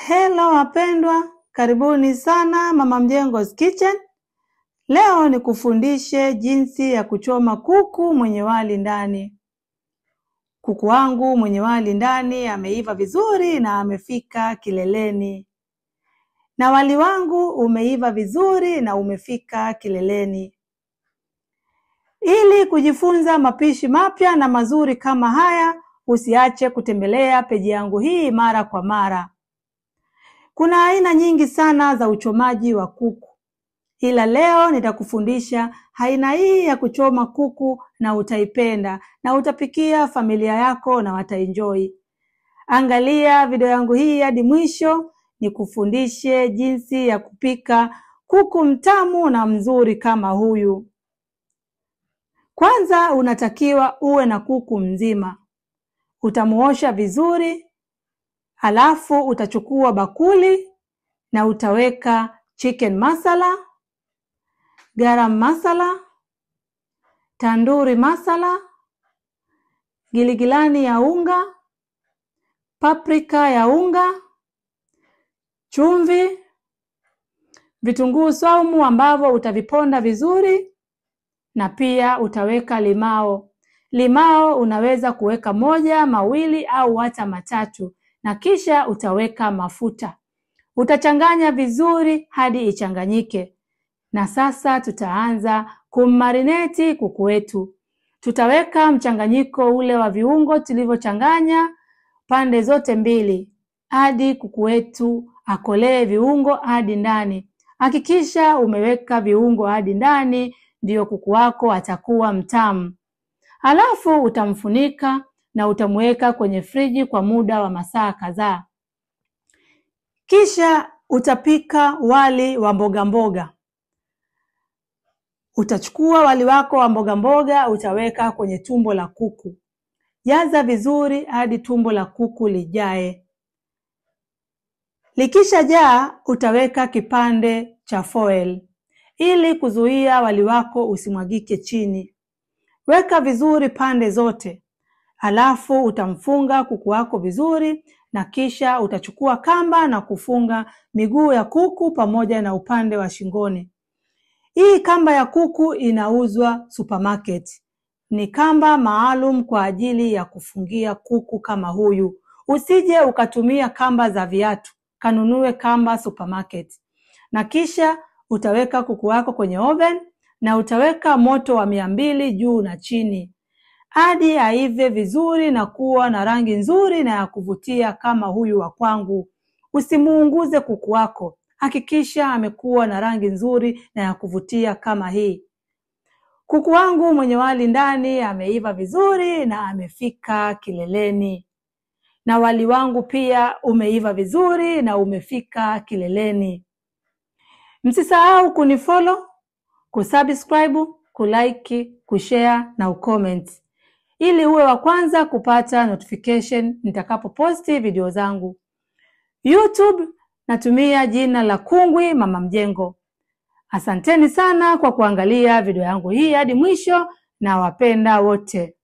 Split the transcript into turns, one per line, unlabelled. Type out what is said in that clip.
Hello wapendwa, karibuni sana Mama Mjengo's Kitchen. Leo nikufundishe jinsi ya kuchoma kuku mwenye wali ndani. Kuku wangu mwenye wali ndani ameiva vizuri na amefika kileleni. Na wali wangu umeiva vizuri na umefika kileleni. Ili kujifunza mapishi mapya na mazuri kama haya, usiache kutembelea peji yangu hii mara kwa mara. Kuna aina nyingi sana za uchomaji wa kuku. Ila leo nitakufundisha aina hii ya kuchoma kuku na utaipenda na utapikia familia yako na wataenjoy. Angalia video yangu hii hadi mwisho nikufundishe jinsi ya kupika kuku mtamu na mzuri kama huyu. Kwanza unatakiwa uwe na kuku mzima. Utamuosha vizuri. Halafu utachukua bakuli na utaweka chicken masala, garam masala, tanduri masala, giligilani ya unga, paprika ya unga, chumvi, vitunguu saumu ambavyo utaviponda vizuri, na pia utaweka limao. Limao unaweza kuweka 1, 2 au hata 3. Na kisha utaweka mafuta. Utachanganya vizuri hadi ichanganyike. Na sasa tutaanza kummarinate kuku wetu. Tutaweka mchanganyiko ule wa viungo tulivyochanganya pande zote mbili hadi kuku wetu akolee viungo hadi ndani. Hakikisha umeweka viungo hadi ndani, ndio kuku wako atakuwa mtamu. Halafu utamfunika na utamweka kwenye friji kwa muda wa masaa kadhaa. Kisha utapika wali wa mboga mboga. Utachukua wali wako wa mboga mboga, utaweka kwenye tumbo la kuku. Jaza vizuri hadi tumbo la kuku lijae. Likisha jaa, utaweka kipande cha foil ili kuzuia wali wako usimwagike chini. Weka vizuri pande zote. Halafu utamfunga kuku wako vizuri na kisha utachukua kamba na kufunga miguu ya kuku pamoja na upande wa shingoni. Hii kamba ya kuku inauzwa supermarket. Ni kamba maalum kwa ajili ya kufungia kuku kama huyu. Usije ukatumia kamba za viatu, kanunue kamba supermarket. Na kisha utaweka kuku wako kwenye oven na utaweka moto wa 200 juu na chini. Hadi aive vizuri na kuwa na rangi nzuri na ya kuvutia kama huyu wa kwangu. Usimuunguze kuku wako. Hakikisha amekuwa na rangi nzuri na ya kuvutia kama hii. Kuku wangu mwenye wali ndani ameiva vizuri na amefika kileleni. Na wali wangu pia umeiva vizuri na umefika kileleni. Msisahau kunifollow, kusubscribe, kulike, kushare na ucomment. Ili uwe wa kwanza kupata notification nitakapo posti video zangu. YouTube natumia jina la Kungwi Mama Mjengo. Asanteni sana kwa kuangalia video yangu hii hadi mwisho na wapenda wote.